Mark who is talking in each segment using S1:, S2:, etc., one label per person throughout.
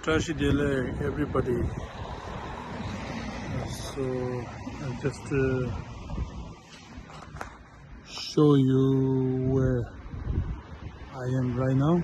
S1: Trashy delay, everybody. So I'll just show you where I am right now.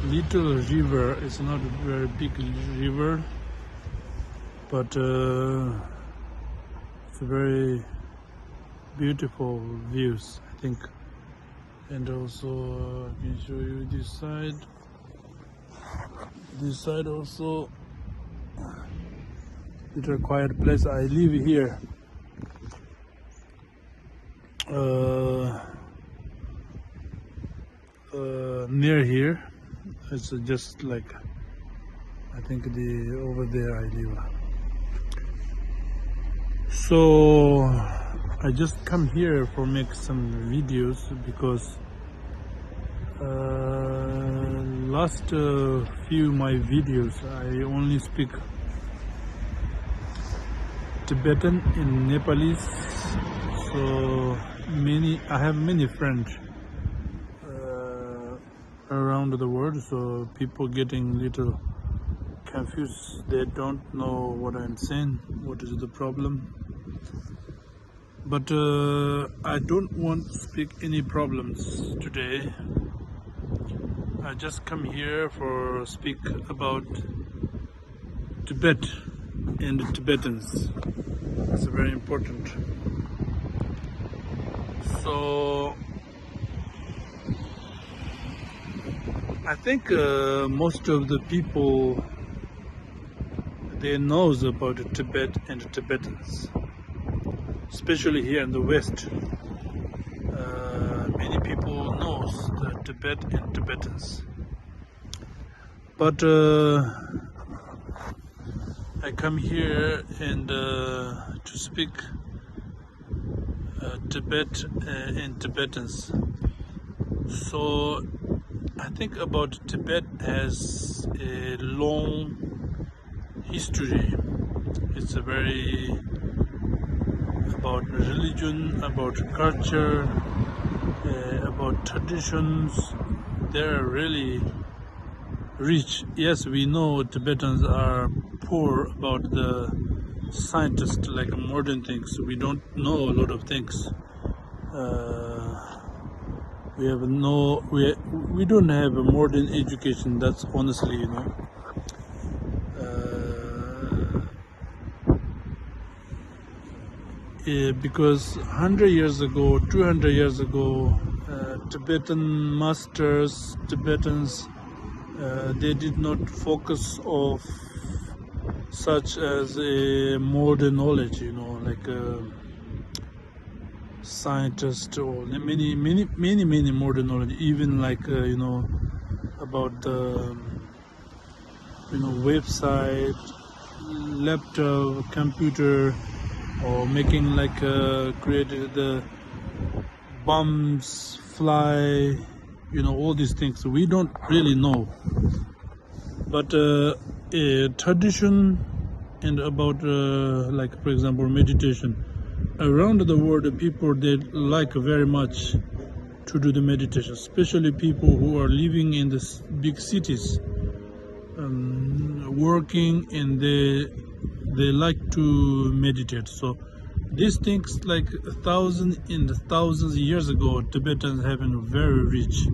S1: Little river, it's not a very big river, but it's a very beautiful views, I think. And also I can show you this side. This side also, little quiet place. I live here. Near here. It's just like, I think over there I live. So I just come here for make some videos because last few my videos I only speak Tibetan and Nepalese. So I have many friends around the world, so people getting little confused. They don't know what I'm saying, what is the problem. But I don't want to speak any problems today. I just come here for speak about Tibet and the Tibetans. It's very important. So I think most of the people, they knows about Tibet and the Tibetans, especially here in the West. Many people knows the Tibet and Tibetans, but I come here and to speak Tibet and Tibetans. So I think about Tibet has a long history. It's a very about religion, about culture, about traditions. They're really rich. Yes, we know Tibetans are poor about the scientists, like modern things. We don't know a lot of things. We don't have a modern education. That's honestly, because 100 years ago, 200 years ago, Tibetan masters, Tibetans, they did not focus of such as a modern knowledge, like scientists or many modern knowledge, even like about the website, laptop, computer, or making like created the bombs fly, all these things we don't really know. But tradition and about like for example meditation, around the world the people, they like very much to do the meditation, especially people who are living in the big cities, working, and they like to meditate. So these things, like thousands of years ago, Tibetans have been very rich.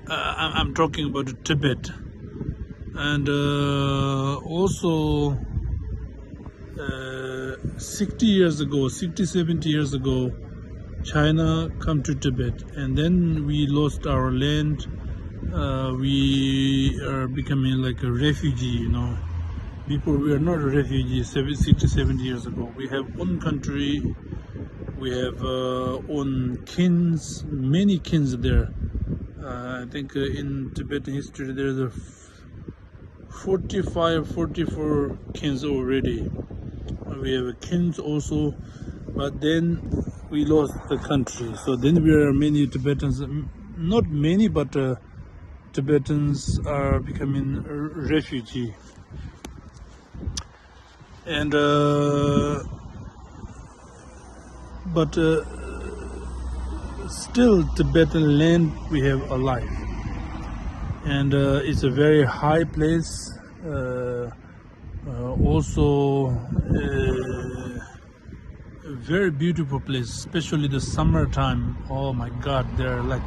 S1: I'm talking about Tibet. And also 60 years ago, 70 years ago, China come to Tibet, and then we lost our land. We are becoming like a refugee, People, we are not a refugee 60, 70 years ago. We have own country, we have own kings, many kings there. I think in Tibetan history there's a 44 kings already. We have kings also, but then we lost the country. So then there are many Tibetans, not many, but Tibetans are becoming refugee. And but still Tibetan land we have alive, and it's a very high place. Also a very beautiful place, especially the summertime. Oh my God, there are like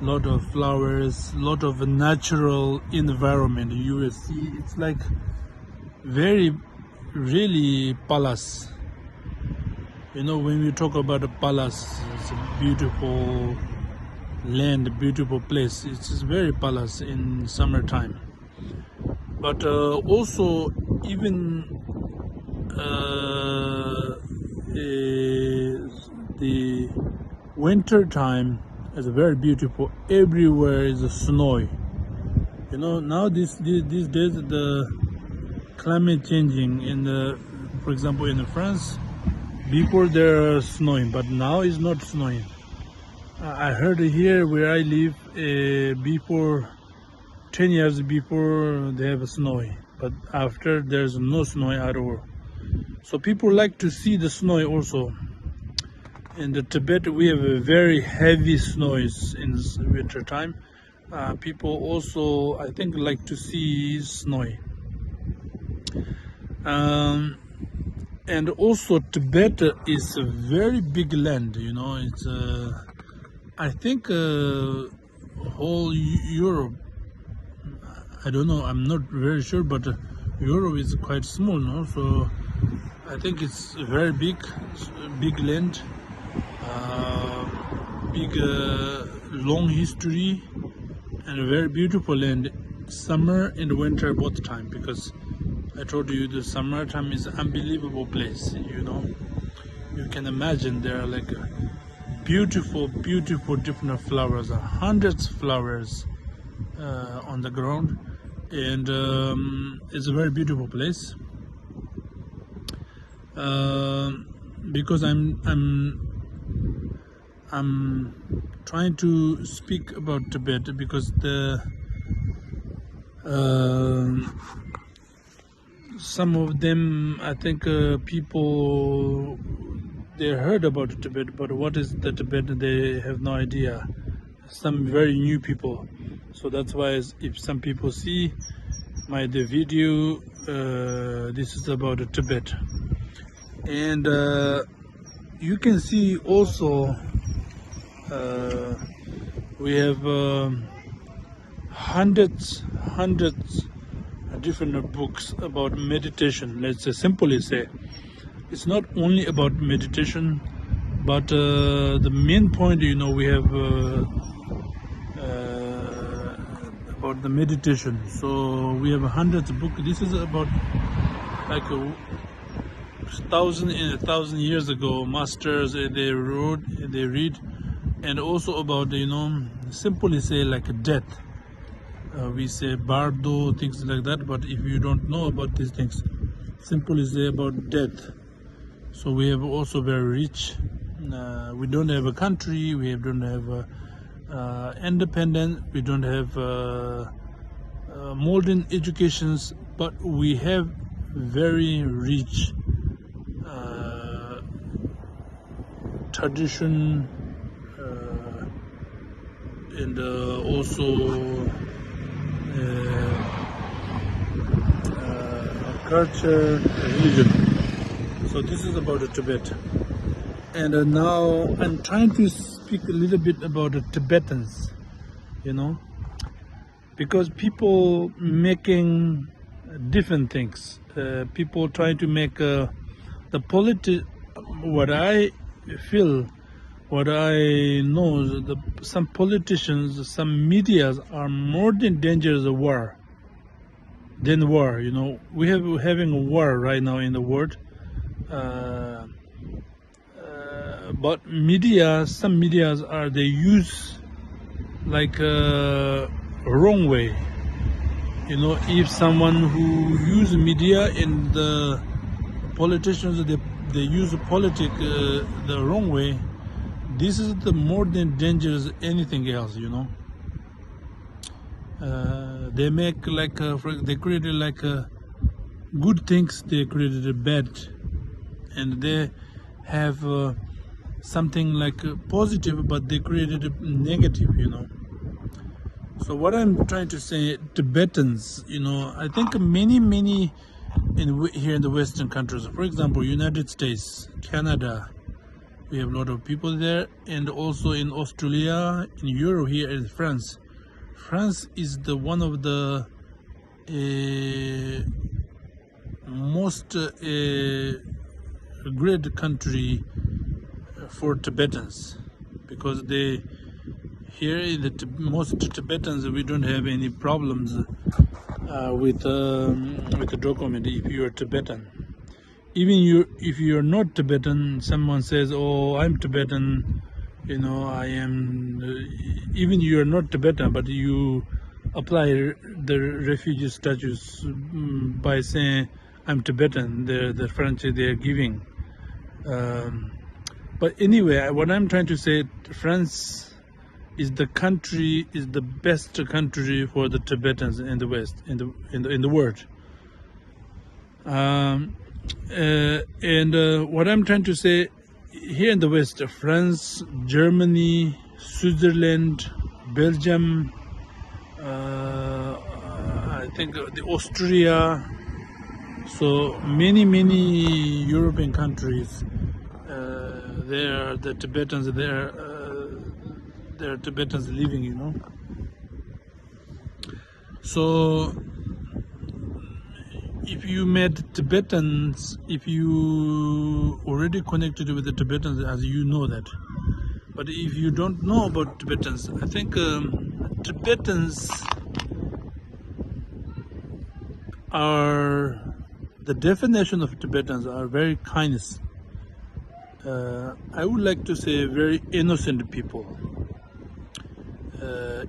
S1: a lot of flowers, lot of natural environment. You will see it's like very really palace. You know, when we talk about a palace, it's a beautiful land, beautiful place. It's just very palace in summertime. But also even the winter time is very beautiful. Everywhere is snowy. You know, now these days the climate changing in the, for example, in France, before there are snowing, but now it's not snowing. I heard here where I live, before 10 years before they have snowy, but after there's no snow at all. So people like to see the snow also. In the Tibet we have a very heavy snows in winter time. People also, I think, like to see snowy. And also Tibet is a very big land, you know. It's I think whole Europe, I don't know, I'm not very sure, but Europe is quite small, no? So I think it's very big land, big long history, and a very beautiful land, summer and winter both time, because I told you the summertime is an unbelievable place, you know. You can imagine there are like beautiful different flowers, hundreds of flowers on the ground, and it's a very beautiful place. Because I'm trying to speak about Tibet because the some of them, I think, people, they heard about Tibet, but what is the Tibet, they have no idea. Some very new people, so that's why if some people see the video, this is about Tibet. And you can see also we have hundreds different books about meditation. Let's simply say it's not only about meditation, but the main point, you know, we have about the meditation. So we have hundreds of books. This is about like a thousand years ago, masters, they wrote, they read. And also about, you know, simply say like death. We say bardo, things like that, but if you don't know about these things, simply say about death. So we have also very rich. We don't have a country, we don't have independence, we don't have modern educations, but we have very rich tradition, and also culture, religion. So this is about the Tibet. And now I'm trying to speak a little bit about the Tibetans, you know, because people making different things. People trying to make the what I feel, what I know, some politicians, some medias are more than dangerous than war. You know, we have having a war right now in the world. But some medias they use like wrong way. You know, if someone who use media and the politicians, they use politics the wrong way, this is the more than dangerous anything else, you know. They make like they created like good things, they created bad, and they have something like positive, but they created a negative, So what I'm trying to say, Tibetans, I think many here in the Western countries, for example, United States, Canada, we have a lot of people there, and also in Australia, in Europe, here in France. France is the one of the most great country for Tibetans, because here in most Tibetans, we don't have any problems with the document if you are Tibetan. Even if you're not Tibetan, someone says, "Oh, I'm Tibetan," I am. Even you are not Tibetan, but you apply the refugee status by saying, "I'm Tibetan." The French they're giving. But anyway, what I'm trying to say, France is the best country for the Tibetans in the West, in the world. What I'm trying to say, here in the West, France, Germany, Switzerland, Belgium, I think the Austria, so many European countries, there the Tibetans there are Tibetans living, So if you met Tibetans, if you already connected with the Tibetans, as you know that. But if you don't know about Tibetans, I think Tibetans are, the definition of Tibetans are very kindness. I would like to say very innocent people.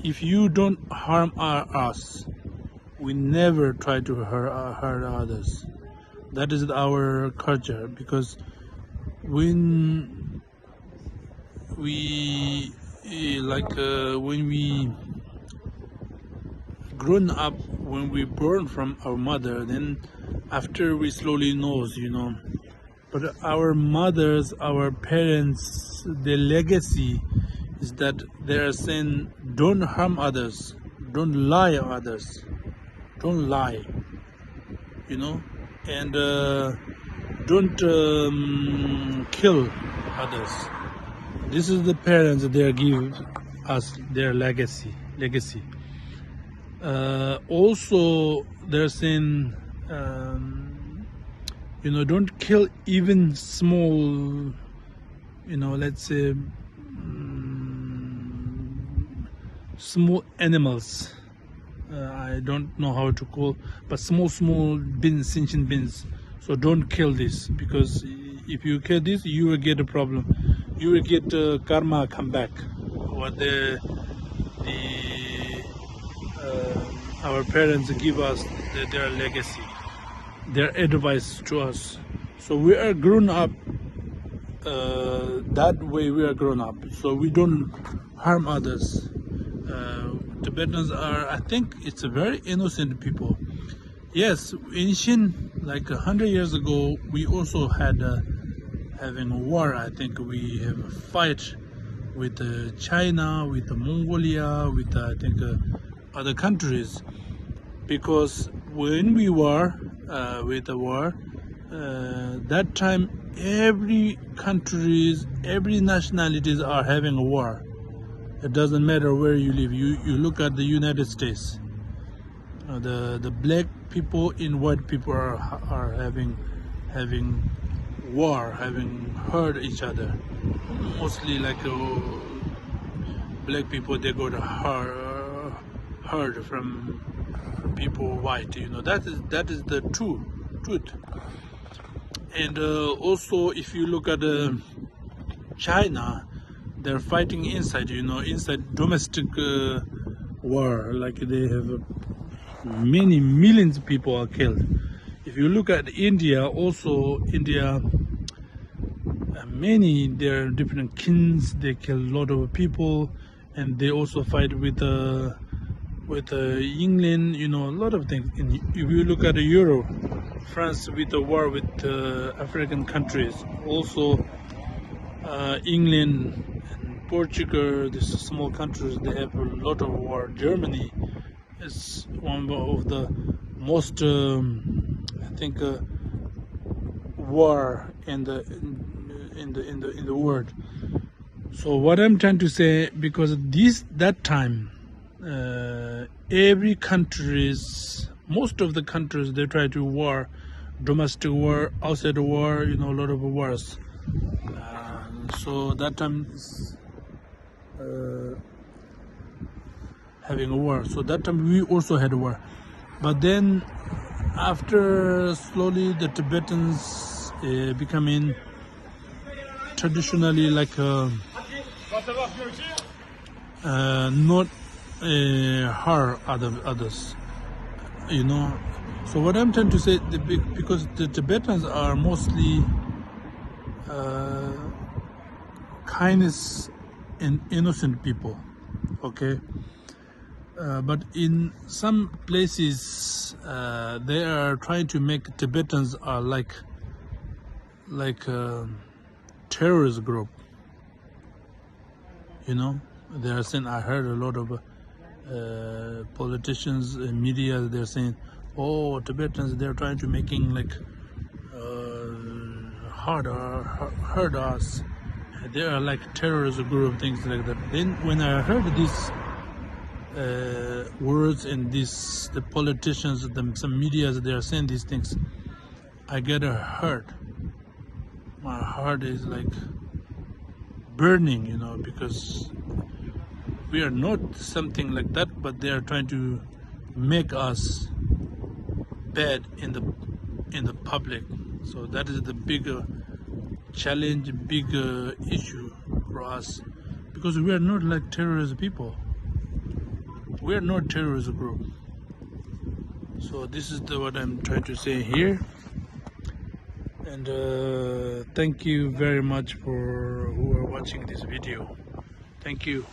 S1: If you don't harm us, we never try to hurt others. That is our culture, because when we grown up, when we born from our mother, then after we slowly knows, but our mothers, our parents, their legacy is that they are saying, don't harm others, don't lie on others, don't lie, and don't kill others. This is the parents that they give us their legacy. Also, they're saying, don't kill even small, let's say, small animals. I don't know how to call, but small sentient beings. So don't kill this, because if you kill this, you will get a problem. You will get karma come back. What our parents give us, their legacy, their advice to us. So we are grown up that way. We are grown up, so we don't harm others. Tibetans are, I think, it's a very innocent people. Yes, ancient, like 100 years ago, we also had having a war. I think we have a fight with China, with Mongolia, with I think other countries, because when we were with the war, that time every countries, every nationalities are having a war. It doesn't matter where you live. You look at the United States. The black people and white people are having war, having hurt each other. Mostly like black people, they got hurt from people white. That is the truth. And also, if you look at China, they're fighting inside, inside domestic war. Like they have many millions of people are killed. If you look at India, also India, there are different kings. They kill a lot of people, and they also fight with England. A lot of things. And if you look at Europe, France with the war with African countries, also England and Portugal, these small countries, they have a lot of war. Germany is one of the most, I think, war in the world. So what I'm trying to say, because that time, every countries, most of the countries, they try to war, domestic war, outside war, a lot of wars. So that time is having a war. So that time we also had a war. But then after slowly the Tibetans becoming traditionally like not harm others, So what I'm trying to say, because the Tibetans are mostly kindness and innocent people, okay? But in some places, they are trying to make Tibetans are like a terrorist group. They are saying. I heard a lot of politicians and media. They're saying, "Oh, Tibetans, they're trying to making like hurt us. They are like terrorist group, things like that." Then when I heard these words and the politicians, some media, they are saying these things, I get hurt. My heart is like burning, because we are not something like that, but they are trying to make us bad in the public. So that is the bigger challenge, bigger issue for us, because we are not like terrorist people. We are not terrorist group. So this is what I'm trying to say here. And thank you very much for who are watching this video. Thank you.